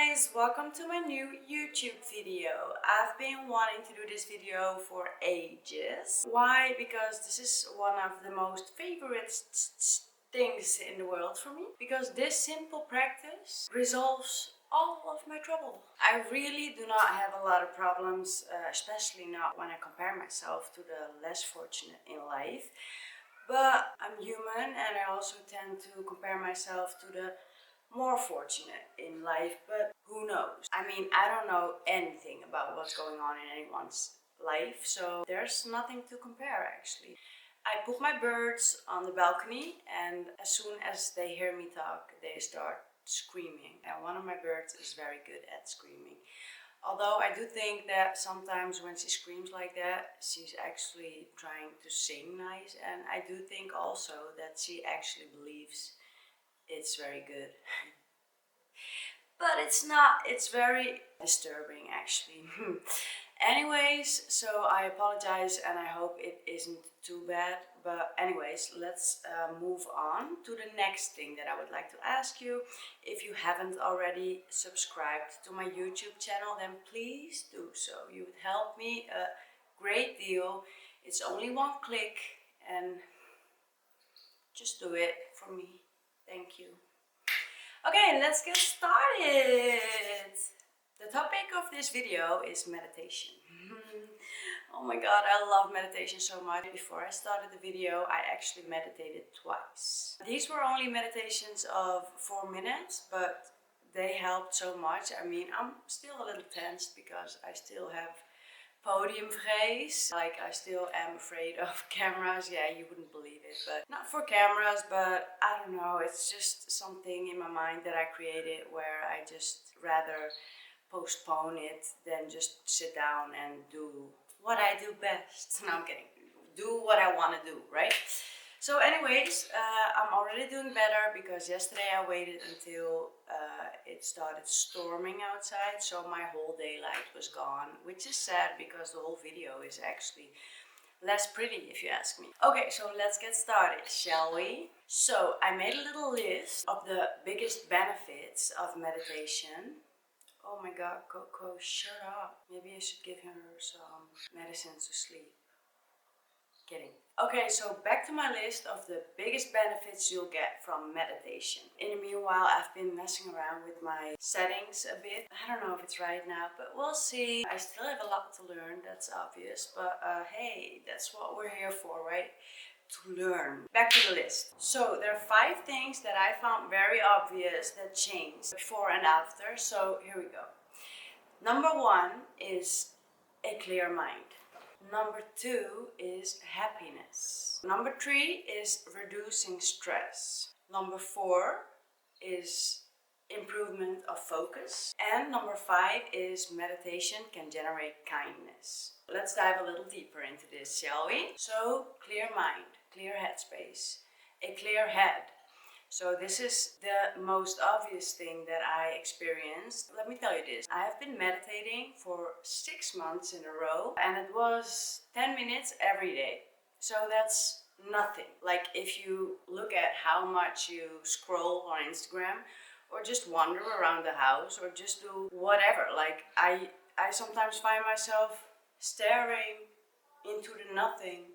guys, welcome to my new YouTube video. I've been wanting to do this video for ages. Why? Because this is one of the most favorite things in the world for me. Because this simple practice resolves all of my trouble. I really do not have a lot of problems, especially not when I compare myself to the less fortunate in life. But I'm human and I also tend to compare myself to the more fortunate in life, but who knows? I mean, I don't know anything about what's going on in anyone's life, so there's nothing to compare actually. I put my birds on the balcony and as soon as they hear me talk, they start screaming. And one of my birds is very good at screaming. Although I do think that sometimes when she screams like that, she's actually trying to sing nice. And I do think also that she actually believes it's very good. But it's not, it's very disturbing actually. Anyways, so I apologize and I hope it isn't too bad. But anyways, let's move on to the next thing that I would like to ask you. If you haven't already subscribed to my YouTube channel, then please do so. You would help me a great deal. It's only one click and just do it for me. Thank you. Okay, let's get started. The topic of this video is meditation. Oh my god, I love meditation so much. Before I started the video, I actually meditated twice. These were only meditations of 4 minutes, but they helped so much. I mean, I'm still a little tensed because I still have podiumvrees. Like, I still am afraid of cameras. Yeah, you wouldn't believe it, but not for cameras, but I don't know, it's just something in my mind that I created where I just rather postpone it than just sit down and do what I do best. No, I'm kidding. Do what I want to do, right? So anyways, I'm already doing better because yesterday I waited until it started storming outside, so my whole daylight was gone, which is sad because the whole video is actually less pretty if you ask me. Okay, so let's get started, shall we? So I made a little list of the biggest benefits of meditation. Oh my god, Coco, shut up. Maybe I should give her some medicines to sleep. Kidding. Okay, so back to my list of the biggest benefits you'll get from meditation. In the meanwhile, I've been messing around with my settings a bit. I don't know if it's right now, but we'll see. I still have a lot to learn, that's obvious, but hey, that's what we're here for, right? To learn. Back to the list. So there are 5 things that I found very obvious that changed before and after, so here we go. Number 1 is a clear mind. Number 2 is happiness. Number 3 is reducing stress. Number 4 is improvement of focus. And number 5 is meditation can generate kindness. Let's dive a little deeper into this, shall we? So, clear mind, clear headspace, a clear head. So this is the most obvious thing that I experienced. Let me tell you this. I have been meditating for 6 months in a row and it was 10 minutes every day. So that's nothing. Like if you look at how much you scroll on Instagram or just wander around the house or just do whatever. Like I sometimes find myself staring into the nothing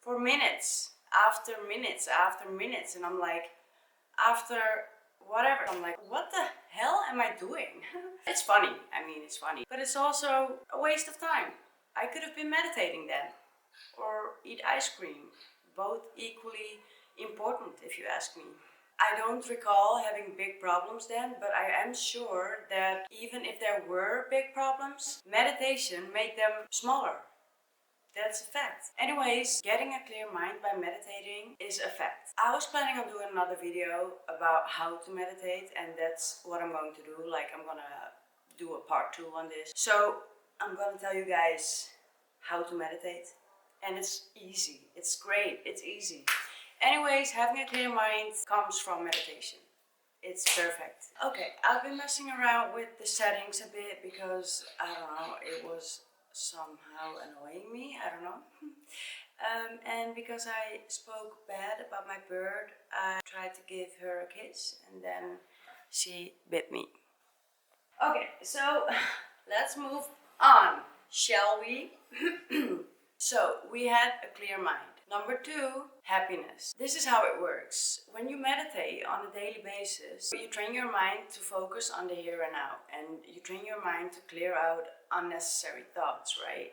for minutes after minutes after minutes, and I'm like, after whatever, I'm like, what the hell am I doing? It's funny, I mean, it's funny, but it's also a waste of time. I could have been meditating then, or eat ice cream, both equally important if you ask me. I don't recall having big problems then, but I am sure that even if there were big problems, meditation made them smaller. That's a fact. Anyways, getting a clear mind by meditating is a fact. I was planning on doing another video about how to meditate, and that's what I'm going to do. Like, I'm gonna do a part 2 on this. So I'm gonna tell you guys how to meditate, and it's easy. It's great. It's easy. Anyways, having a clear mind comes from meditation. It's perfect. Okay, I've been messing around with the settings a bit because, I don't know, it was somehow annoying me, I don't know. And because I spoke bad about my bird, I tried to give her a kiss and then she bit me. Okay, so let's move on, shall we? So we had a clear mind. Number 2, happiness. This is how it works. When you meditate on a daily basis, you train your mind to focus on the here and now, and you train your mind to clear out unnecessary thoughts, right?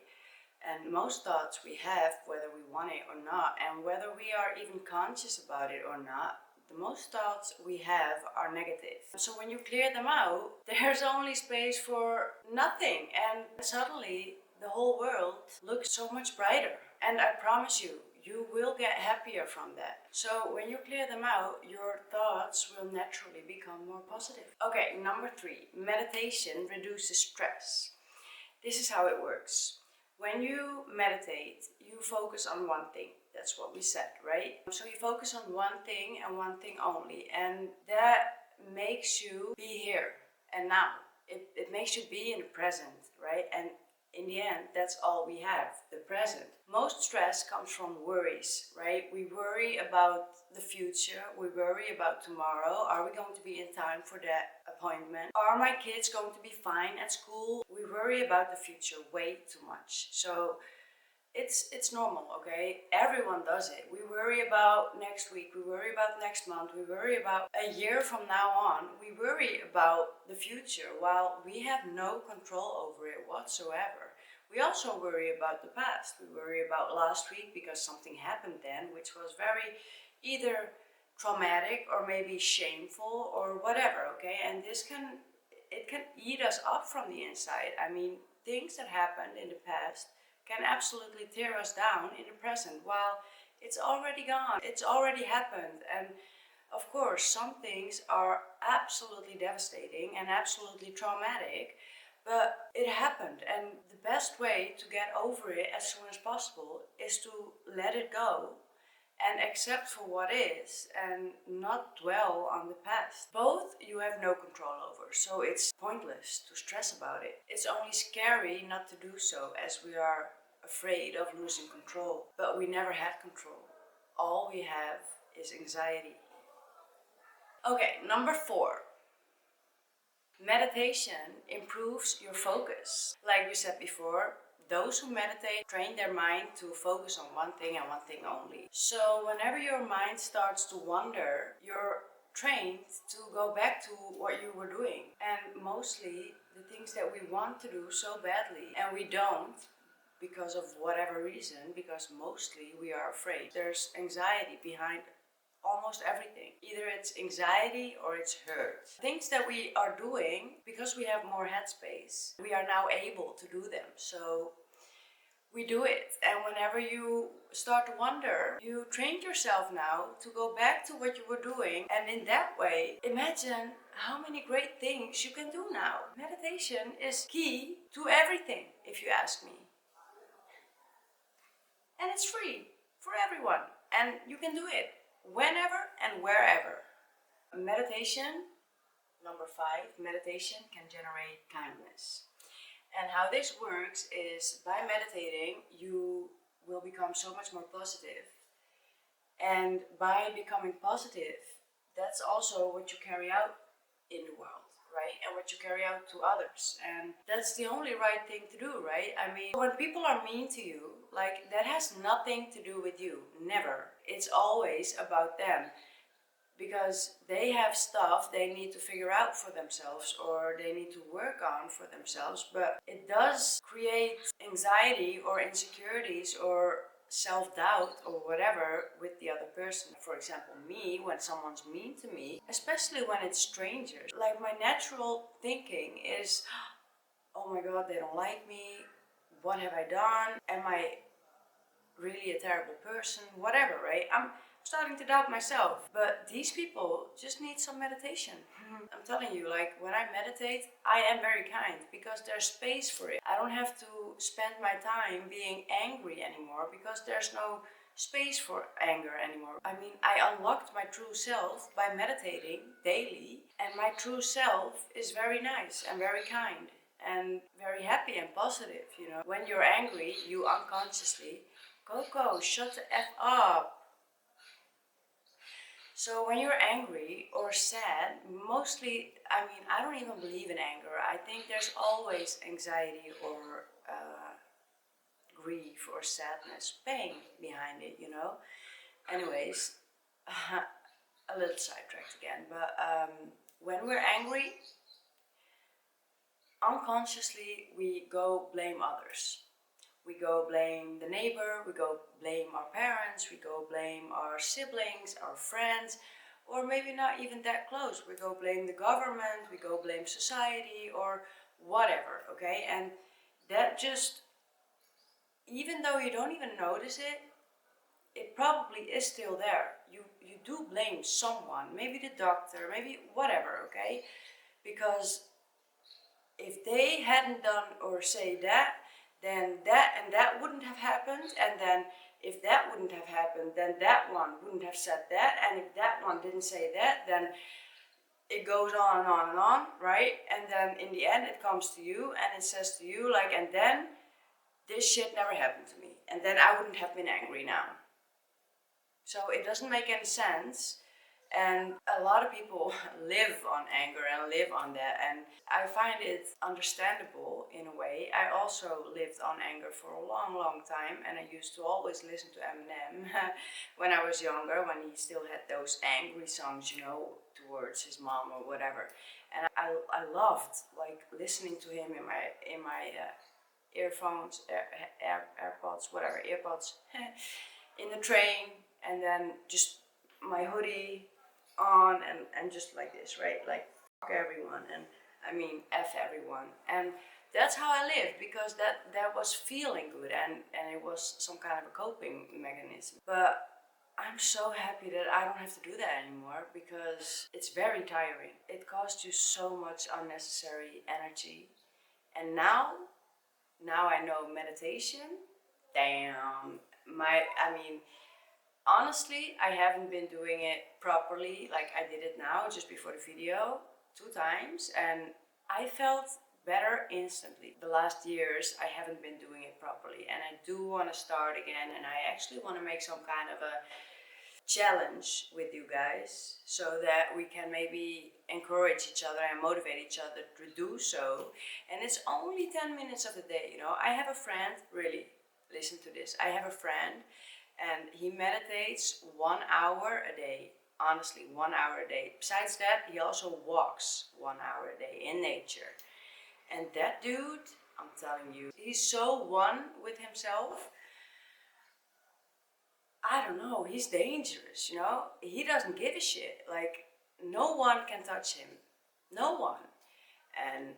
And most thoughts we have, whether we want it or not, and whether we are even conscious about it or not, the most thoughts we have are negative. So when you clear them out, there's only space for nothing, and suddenly the whole world looks so much brighter. And I promise you, you will get happier from that. So when you clear them out, your thoughts will naturally become more positive. Okay, number 3, meditation reduces stress. This is how it works. When you meditate, you focus on one thing. That's what we said, right? So you focus on one thing and one thing only, and that makes you be here and now. It makes you be in the present, right? And in the end, that's all we have, the present. Most stress comes from worries, right? We worry about the future, we worry about tomorrow. Are we going to be in time for that appointment? Are my kids going to be fine at school? We worry about the future way too much. So it's normal, okay? Everyone does it. We worry about next week, we worry about next month, we worry about a year from now on. We worry about the future while we have no control over it whatsoever. We also worry about the past. We worry about last week because something happened then, which was very either traumatic or maybe shameful or whatever, okay? And it can eat us up from the inside. I mean, things that happened in the past can absolutely tear us down in the present while it's already gone. It's already happened. And of course, some things are absolutely devastating and absolutely traumatic, but it happened. And the best way to get over it as soon as possible is to let it go and accept for what is and not dwell on the past. Both you have no control over, so it's pointless to stress about it. It's only scary not to do so, as we are afraid of losing control. But we never had control. All we have is anxiety. Okay, number 4. Meditation improves your focus. Like we said before, those who meditate train their mind to focus on one thing and one thing only. So whenever your mind starts to wander, you're trained to go back to what you were doing. And mostly the things that we want to do so badly and we don't because of whatever reason, because mostly we are afraid. There's anxiety behind almost everything. Either it's anxiety or it's hurt. Things that we are doing, because we have more headspace, we are now able to do them. So we do it. And whenever you start to wonder, you trained yourself now to go back to what you were doing. And in that way, imagine how many great things you can do now. Meditation is key to everything, if you ask me. And it's free for everyone. And you can do it whenever and wherever. Meditation, number 5, meditation can generate kindness. And how this works is by meditating, you will become so much more positive. And by becoming positive, that's also what you carry out in the world, right? And what you carry out to others. And that's the only right thing to do, right? I mean, when people are mean to you, like, that has nothing to do with you. Never. It's always about them. Because they have stuff they need to figure out for themselves or they need to work on for themselves. But it does create anxiety or insecurities or self-doubt or whatever with the other person. For example, me, when someone's mean to me, especially when it's strangers, like, my natural thinking is, oh my god, they don't like me. What have I done? Am I really a terrible person? Whatever, right? I'm starting to doubt myself. But these people just need some meditation. I'm telling you, like, when I meditate, I am very kind because there's space for it. I don't have to spend my time being angry anymore because there's no space for anger anymore. I mean, I unlocked my true self by meditating daily, and my true self is very nice and very kind and very happy and positive, you know. When you're angry, you unconsciously, Coco, shut the F up. So when you're angry or sad, mostly, I mean, I don't even believe in anger. I think there's always anxiety or grief or sadness, pain behind it, you know. Anyways, a little sidetracked again, but when we're angry, unconsciously we go blame others. We go blame the neighbor, we go blame our parents, we go blame our siblings, our friends, or maybe not even that close. We go blame the government, we go blame society, or whatever, okay? And that just, even though you don't even notice it, it probably is still there. You do blame someone, maybe the doctor, maybe whatever, okay? Because if they hadn't done or say that, then that and that wouldn't have happened, and then if that wouldn't have happened, then that one wouldn't have said that, and if that one didn't say that, then it goes on and on and on, right? And then in the end it comes to you and it says to you like, and then this shit never happened to me, and then I wouldn't have been angry now. So it doesn't make any sense. And a lot of people live on anger and live on that, and I find it understandable in a way. I also lived on anger for a long time, and I used to always listen to Eminem when I was younger, when he still had those angry songs, you know, towards his mom or whatever. And I loved like listening to him in my earphones, AirPods, whatever, earpods, in the train, and then just my hoodie on and just like this, right? Like fuck everyone, and I mean F everyone. And that's how I lived, because that was feeling good, and it was some kind of a coping mechanism. But I'm so happy that I don't have to do that anymore, because it's very tiring. It costs you so much unnecessary energy. And now I know meditation. Damn, I mean, honestly, I haven't been doing it properly like I did it now just before the video 2 times, and I felt better instantly. The last years I haven't been doing it properly, and I do want to start again, and I actually want to make some kind of a challenge with you guys so that we can maybe encourage each other and motivate each other to do so. And it's only 10 minutes of the day, you know. I have a friend, really, listen to this. I have a friend and he meditates 1 hour a day. Honestly, 1 hour a day. Besides that, he also walks 1 hour a day in nature. And that dude, I'm telling you, he's so one with himself. I don't know, he's dangerous, you know? He doesn't give a shit. Like, no one can touch him. No one. And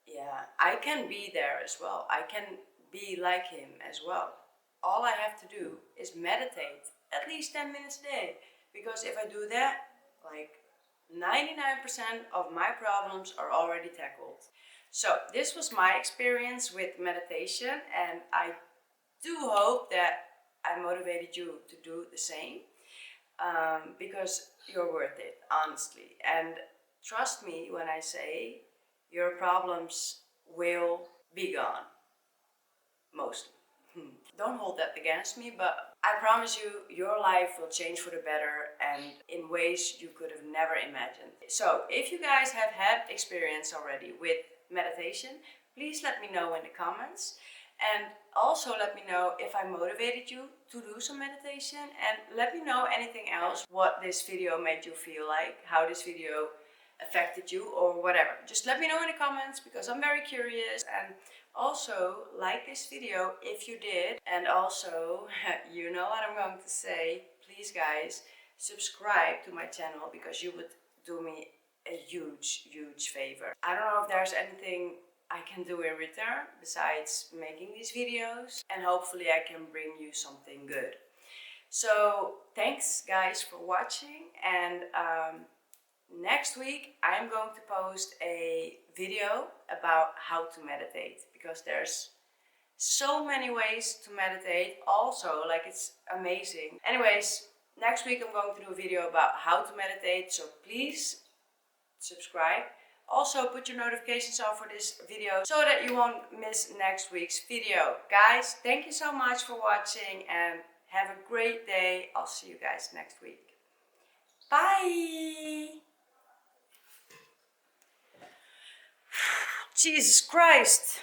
yeah, I can be there as well. I can be like him as well. All I have to do is meditate at least 10 minutes a day. Because if I do that, like 99% of my problems are already tackled. So this was my experience with meditation, and I do hope that I motivated you to do the same, because you're worth it, honestly. And trust me when I say your problems will be gone, mostly. Don't hold that against me, but I promise you, your life will change for the better and in ways you could have never imagined. So if you guys have had experience already with meditation, please let me know in the comments. And also let me know if I motivated you to do some meditation, and let me know anything else, what this video made you feel like, how this video affected you or whatever. Just let me know in the comments, because I'm very curious. And also like this video if you did, and also you know what I'm going to say, please guys subscribe to my channel, because you would do me a huge favor. I don't know if there's anything I can do in return besides making these videos, and hopefully I can bring you something good. So thanks guys for watching, and next week I'm going to post a video about how to meditate, because there's so many ways to meditate also, like it's amazing. Anyways, next week I'm going to do a video about how to meditate, so please subscribe. Also put your notifications on for this video so that you won't miss next week's video. Guys, thank you so much for watching and have a great day. I'll see you guys next week. Bye. Jesus Christ.